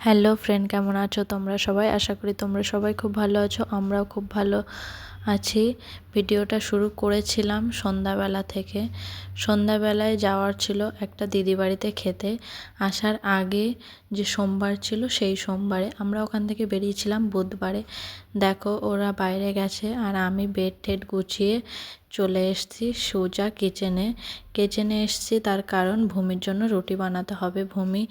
Hello friend, কেমন আছো তোমরা সবাই? আশা করি তোমরা সবাই খুব ভালো আছো। আমরাও খুব ভালো আছি। ভিডিওটা শুরু করেছিলাম সন্ধ্যাবেলা থেকে। সন্ধ্যাবেলায় যাওয়ার ছিল একটা দিদি বাড়িতে খেতে। আসার আগে যে সোমবার ছিল সেই সোমবারে আমরা ওখান থেকে বেরিয়েছিলাম বুধবারে। দেখো ওরা বাইরে গেছে আর আমি বেড টেড গুছিয়ে চলে এসেছি সোজা কিচেনে এসেছি। তার কারণ ভূমির জন্য রুটি বানাতে হবে। ভূমি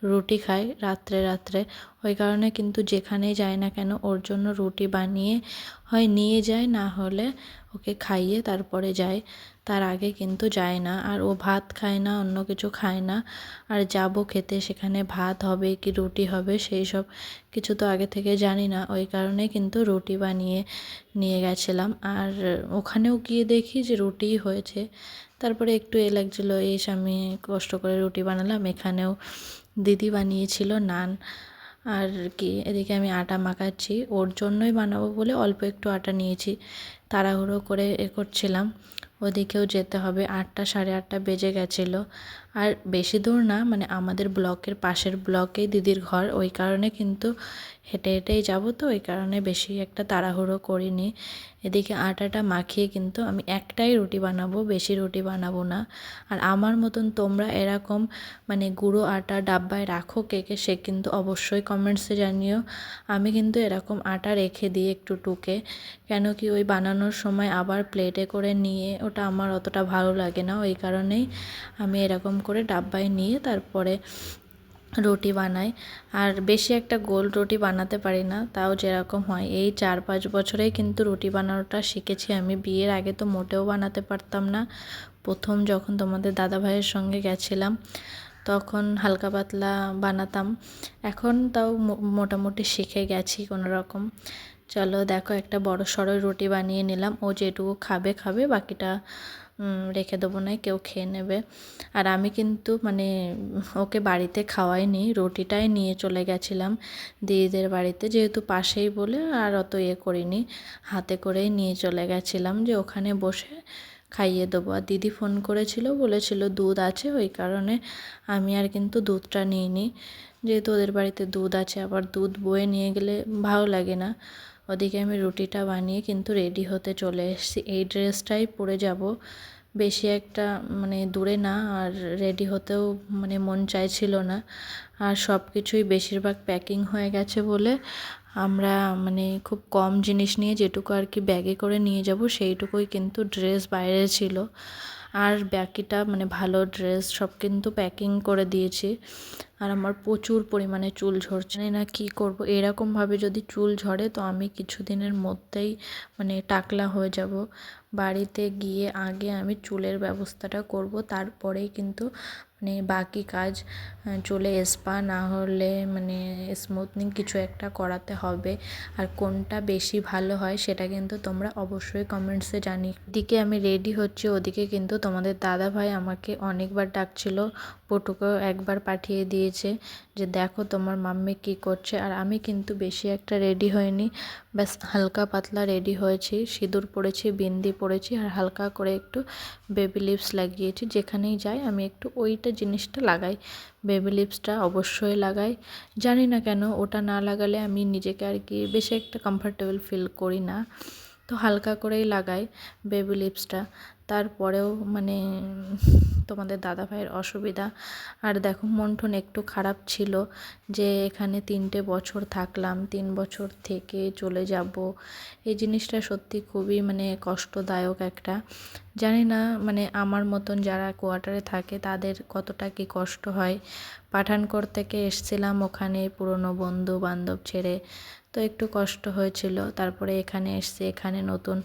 রুটি খায় রাত্রে রাত্রে, ওই কারণে কিন্তু যেখানেই যায় না কেন ওর জন্য রুটি বানিয়ে হয় নিয়ে যায়, না হলে ওকে খাইয়ে তারপরে যায়। তার আগে কিন্তু যায় না। আর ও ভাত খায় না, অন্য কিছু খায় না। আর যাব খেতে, সেখানে ভাত হবে কি রুটি হবে সেই সব কিছু তো আগে থেকে জানি না, ওই কারণে কিন্তু রুটি বানিয়ে নিয়ে গেছিলাম। আর ওখানেও গিয়ে দেখি যে রুটিই হয়েছে। তারপরে একটু লাগছিলো, আমি কষ্ট করে রুটি বানালাম। এখানেও দিদি বানিয়েছিল নান। আর কি এদিকে আমি আটা মাখাচ্ছি, ওর জন্যই বানাবো বলে অল্প একটু আটা নিয়েছি, তাড়াহুড়ো করে করছিলাম। ওদিকেও যেতে হবে, 8টা সাড়ে 8টা বেজে গেছিলো। আর বেশি দূর না, মানে আমাদের ব্লকের পাশের ব্লকেই দিদির ঘর, ওই কারণে কিন্তু হেঁটে হেঁটেই যাবো, তো ওই কারণে বেশি একটা তাড়াহুড়ো করিনি। এদিকে আটাটা মাখিয়ে কিন্তু আমি একটাই রুটি বানাবো, বেশি রুটি বানাবো না। আর আমার মতন তোমরা এরকম মানে গুঁড়ো আটা ডাব্বায় রাখো কে কে, সে কিন্তু অবশ্যই কমেন্টসে জানিও। আমি কিন্তু এরকম আটা রেখে দিই একটু টুকে, কেন কি ওই বানানোর সময় আবার প্লেটে করে নিয়ে ওটা আমার অতটা ভালো লাগে না, ওই কারণেই আমি এরকম করে ডাব্বায় নিয়ে তারপরে রুটি বানাই। আর বেশি একটা গোল রুটি বানাতে পারি না, তাও যেরকম হয়। এই 4-5 বছরেই কিন্তু রুটি বানানোটা শিখেছি আমি। বিয়ের আগে তো মোটেও বানাতে পারতাম না। প্রথম যখন তোমাদের দাদা ভাইয়ের সঙ্গে গেছিলাম তখন হালকা পাতলা বানাতাম, এখন তাও মোটামুটি শিখে গেছি কোনো রকম। চলো দেখো, একটা বড় সড়ো রুটি বানিয়ে নিলাম। ও যেটুকু খাবে খাবে, বাকিটা রেখে দেবো, না কেউ খেয়ে নেবে। আর আমি কিন্তু মানে ওকে বাড়িতে খাওয়াইনি, রুটিটাই নিয়ে চলে গেছিলাম দিদিদের বাড়িতে, যেহেতু পাশেই বলে আর অত করিনি, হাতে করেই নিয়ে চলে গেছিলাম যে ওখানে বসে খাইয়ে দেবো। আর দিদি ফোন করেছিল, বলেছিল দুধ আছে, ওই কারণে আমি আর কিন্তু দুধটা নিইনি, যেহেতু ওদের বাড়িতে দুধ আছে, আবার দুধ বয়ে নিয়ে গেলে ভালো লাগে না। ওদিকে আমি রুটিটা বানিয়ে কিন্তু রেডি হতে চলে এসেছি। এই ড্রেসটাই পরে যাব, বেশি একটা মানে দূরে না, আর রেডি হতেও মানে মন চাইছিল না। আর সব কিছুই বেশিরভাগ প্যাকিং হয়ে গেছে বলে আমরা মানে খুব কম জিনিস নিয়ে যেটুকু আর কি ব্যাগে করে নিয়ে যাব সেইটুকুই কিন্তু ড্রেস বাইরে ছিল। আর বাকিটা মানে ভালো ড্রেস সব কিন্তু প্যাকিং করে দিয়েছি। আর আমার প্রচুর পরিমাণে চুল ঝরছে, না কী করব। এরকমভাবে যদি চুল ঝরে তো আমি কিছুদিনের মধ্যেই মানে টাকলা হয়ে যাব। বাড়িতে গিয়ে আগে আমি চুলের ব্যবস্থাটা করব, তারপরেই কিন্তু মানে বাকি কাজ। চুলে স্পা না হলে মানে স্মুথনিং কিছু একটা করাতে হবে। আর কোনটা বেশি ভালো হয় সেটা কিন্তু তোমরা অবশ্যই কমেন্টসে জানি। এদিকে আমি রেডি হচ্ছি, ওদিকে কিন্তু তোমাদের দাদা ভাই আমাকে অনেকবার ডাকছিল, পটুকেও একবার পাঠিয়ে দিয়েছে যে দেখো তোমার মাম্মি কি করছে। আর আমি কিন্তু বেশি একটা রেডি হইনি, ব্যাস হালকা পাতলা রেডি হয়েছি, সিঁদুর পরেছি, বিন্দি পরেছি, আর হালকা করে একটু বেবি লিপস লাগিয়েছি। যেখানেই যাই আমি একটু ওইটা জিনিসটা লাগাই, বেবি লিপসটা অবশ্যই লাগাই। জানি না কেন ওটা না লাগালে আমি নিজেকে আর কি বেশি একটা কমফর্টেবল ফিল করি না, তো হালকা করেই লাগাই বেবি লিপসটা। তারপরেও মানে তোমাদের দাদা ভাইয়ের অসুবিধা। আর দেখো মন টন একটু খারাপ ছিল যে এখানে 3টে বছর থাকলাম, 3 বছর থেকে চলে যাব। এই জিনিসটা সত্যি খুবই মানে কষ্টদায়ক একটা। জানি না মানে আমার মতন যারা কোয়ার্টারে থাকে তাদের কতটা কি কষ্ট হয়। পাঠানকোট থেকে এসছিলাম, ওখানে পুরনো বন্ধু বান্ধব ছেড়ে, তো একটু কষ্ট হয়েছিল। তারপরে এখানে এসছি, এখানে নতুন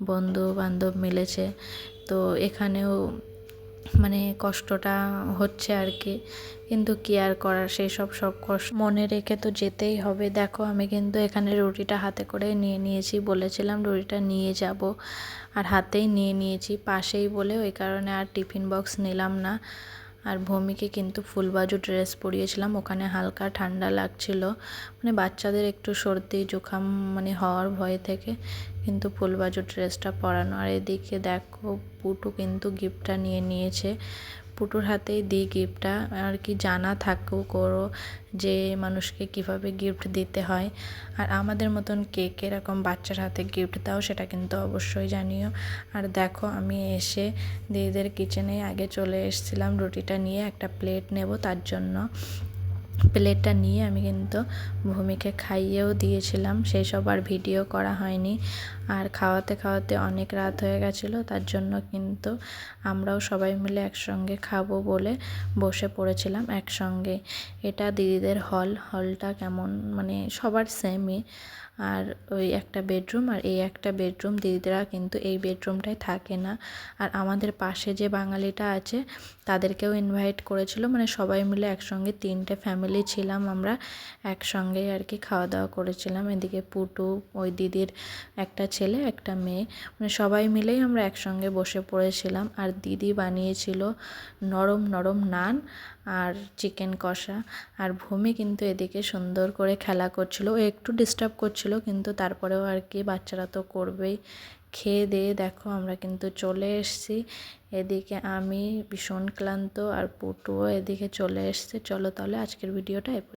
বন্ধু বান্ধব মিলেছে, তো এখানেও মানে কষ্টটা হচ্ছে আর কি। কিন্তু কি আর করার, সেই সব কষ্ট মনে রেখে তো যেতেই হবে। দেখো আমি কিন্তু এখানে রুটিটা হাতে করে নিয়ে নিয়েছি, বলেছিলাম রুটিটা নিয়ে যাব, আর হাতেই নিয়ে নিয়েছি, পাশেই বলে ওই কারণে আর টিফিন বক্স নিলাম না। আর ভূমিকে কিন্তু ফুল বাজু ড্রেস পরিয়েছিলাম, ওখানে হালকা ঠান্ডা লাগছিল, মানে বাচ্চাদের একটু সর্দি জুখাম মানে হওয়ার ভয় থেকে কিন্তু ফুল বাজু ড্রেসটা পরানো। আর এদিকে দেখো পুটু কিন্তু গিফটটা নিয়ে নিয়েছে, পুটুর হাতেই দিই গিফটটা, আর কি জানা থাকুক ওরও যে মানুষকে কিভাবে গিফট দিতে হয়। আর আমাদের মতন কে এরকম বাচ্চার হাতে গিফট দাও সেটা কিন্তু অবশ্যই জানিও। আর দেখো আমি এসে দিদিদের কিচেনে আগে চলে এসেছিলাম রুটিটা নিয়ে, একটা প্লেট নেব তার জন্য। প্লেটটা নিয়ে আমি কিন্তু ভূমিকে খাইয়েও দিয়েছিলাম, সেই সব আর ভিডিও করা হয়নি। আর খাওয়াতে খাওয়াতে অনেক রাত হয়ে গেছিলো, তার জন্য কিন্তু আমরাও সবাই মিলে একসঙ্গে খাবো বলে বসে পড়েছিলাম একসঙ্গে। এটা দিদিদের হলটা কেমন মানে সবার সেমই, আর ওই একটা বেডরুম আর এই একটা বেডরুম, দিদিরা কিন্তু এই বেডরুমটায় থাকে না। আর আমাদের পাশে যে বাঙালিটা আছে তাদেরকেও ইনভাইট করেছিল, মানে সবাই মিলে একসঙ্গে 3টে ফ্যামিলি ছিলাম আমরা, একসঙ্গেই আর কি খাওয়া দাওয়া করেছিলাম। এদিকে পুটু, ওই দিদির একটা ছেলে একটা মেয়ে, মানে সবাই মিলেই আমরা একসঙ্গে বসে পড়েছিলাম। আর দিদি বানিয়েছিল নরম নরম নান আর চিকেন কষা। আর ভূমি কিন্তু এদিকে সুন্দর করে খেলা করছিল, ও একটু ডিস্টার্ব করছিল কিন্তু তারপরেও আর কি বাচ্চারা তো করবেই। খেয়ে দিয়ে দেখো আমরা কিন্তু চলে এসেছি। এদিকে আমি ভীষণ ক্লান্ত আর পুটুও এদিকে চলে এসছে। চলো তাহলে আজকের ভিডিওটা